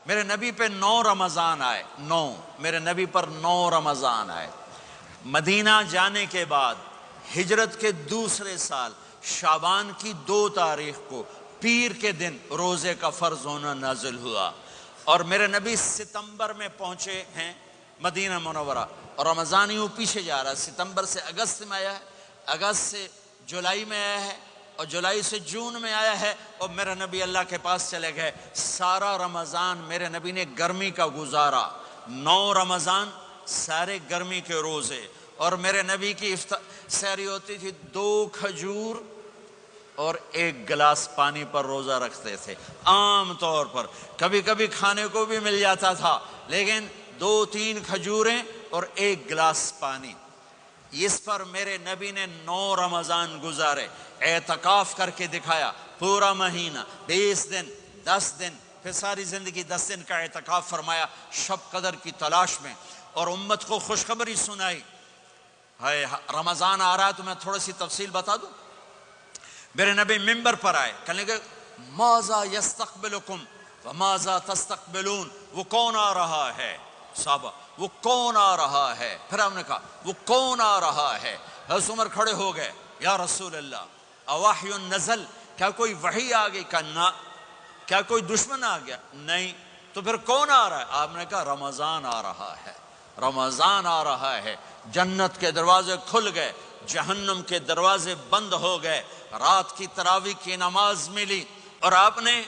میرے نبی پہ 9 رمضان آئے، 9 میرے نبی پر 9 رمضان آئے۔ مدینہ جانے کے بعد ہجرت کے دوسرے سال شعبان کی 2 تاریخ کو پیر کے دن روزے کا فرض ہونا نازل ہوا، اور میرے نبی ستمبر میں پہنچے ہیں مدینہ منورہ، اور رمضان یوں پیچھے جا رہا ہے، ستمبر سے اگست میں آیا ہے، اگست سے جولائی میں آیا ہے، اور جولائی سے جون میں آیا ہے، اور میرے نبی اللہ کے پاس چلے گئے۔ سارا رمضان میرے نبی نے گرمی کا گزارا، 9 رمضان سارے گرمی کے روزے، اور میرے نبی کی سحری ہوتی تھی 2 کھجور اور 1 گلاس پانی پر روزہ رکھتے تھے عام طور پر، کبھی کبھی کھانے کو بھی مل جاتا تھا، لیکن 2-3 کھجوریں اور 1 گلاس پانی۔ اس پر میرے نبی نے 9 رمضان گزارے، اعتکاف کر کے دکھایا، پورا مہینہ 20 دن 10 دن، پھر ساری زندگی 10 دن کا اعتکاف فرمایا شب قدر کی تلاش میں، اور امت کو خوشخبری سنائی۔ رمضان آ رہا ہے تو میں تھوڑی سی تفصیل بتا دوں۔ میرے نبی ممبر پر آئے، کہنے لگے ماذا یستقبلکم وماذا تستقبلون، وہ کون آ رہا ہے صحابہ، وہ کون آ رہا ہے؟ پھر ہم نے کہا وہ کون آ رہا ہے؟ حضرت عمر کھڑے ہو گئے، یا رسول اللہ اوحی نزل، کیا کوئی وحی آ گئی؟ کہا نہ۔ کیا کوئی دشمن آ گیا؟ نہیں۔ تو پھر کون آ رہا ہے؟ آپ نے کہا رمضان آ رہا ہے، رمضان آ رہا ہے۔ جنت کے دروازے کھل گئے، جہنم کے دروازے بند ہو گئے، رات کی تراویح کی نماز ملی، اور آپ نے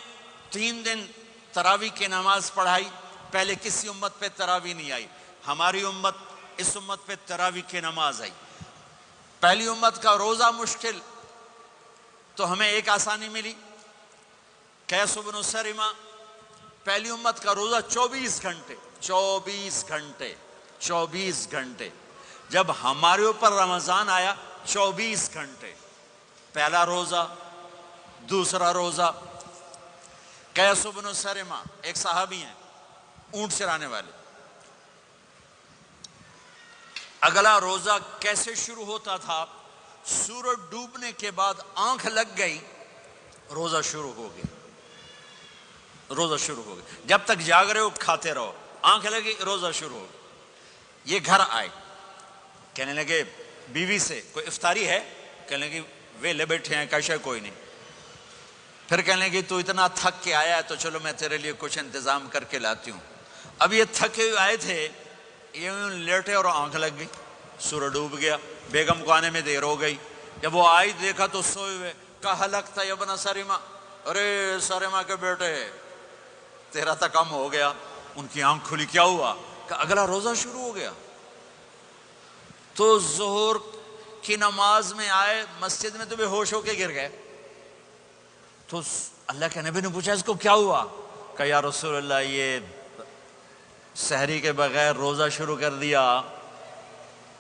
3 دن تراویح کی نماز پڑھائی۔ پہلے کسی امت پہ تراویح نہیں آئی، ہماری امت، اس امت پہ تراویح کی نماز آئی۔ پہلی امت کا روزہ مشکل، تو ہمیں ایک آسانی ملی، قیس بن سرمہ، پہلی امت کا روزہ 24 گھنٹے 24 گھنٹے 24 گھنٹے، جب ہمارے اوپر رمضان آیا 24 گھنٹے، پہلا روزہ، دوسرا روزہ۔ قیس بن سرمہ ایک صحابی ہیں، اونٹ چرانے والے، اگلا روزہ کیسے شروع ہوتا تھا؟ سورج ڈوبنے کے بعد آنکھ لگ گئی، روزہ شروع ہو گیا، روزہ شروع ہو گیا، جب تک جاگ رہے ہو کھاتے رہو، آنکھ لگی روزہ شروع ہو گیا۔ یہ گھر آئے، کہنے لگے بیوی سے کوئی افطاری ہے؟ کہنے لگے ویلے بیٹھے ہیں، کیسے کوئی نہیں۔ پھر کہنے لگے تو اتنا تھک کے آیا ہے تو چلو میں تیرے لیے کچھ انتظام کر کے لاتی ہوں۔ اب یہ تھکے ہوئے آئے تھے، یہ لیٹے اور آنکھ لگ گئی، سورج ڈوب گیا، بیگم کو آنے میں دیر ہو گئی۔ جب وہ آئی دیکھا تو سوئے ہوئے، کہا ہلکت یا ابن سرمہ، ارے سرمہ کے بیٹے تیرا تو کم ہو گیا۔ ان کی آنکھ کھلی، کیا ہوا؟ کہ اگلا روزہ شروع ہو گیا۔ تو ظہر کی نماز میں آئے مسجد میں تو بے ہوش ہو کے گر گئے۔ تو اللہ کے نبی نے پوچھا اس کو کیا ہوا؟ کہ یا رسول اللہ یہ سحری کے بغیر روزہ شروع کر دیا۔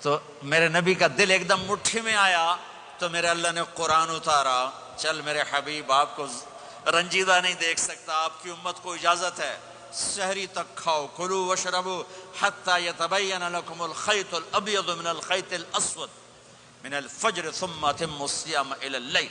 تو میرے نبی کا دل ایک دم مٹھی میں آیا، تو میرے اللہ نے قرآن اتارا، چل میرے حبیب آپ کو رنجیدہ نہیں دیکھ سکتا، آپ کی امت کو اجازت ہے سحری تک کھاؤ، کلوا واشربوا حتی یتبین لکم الخیط الابیض من الخیط الاسود من الفجر ثم اتموا الصیام الی اللیل۔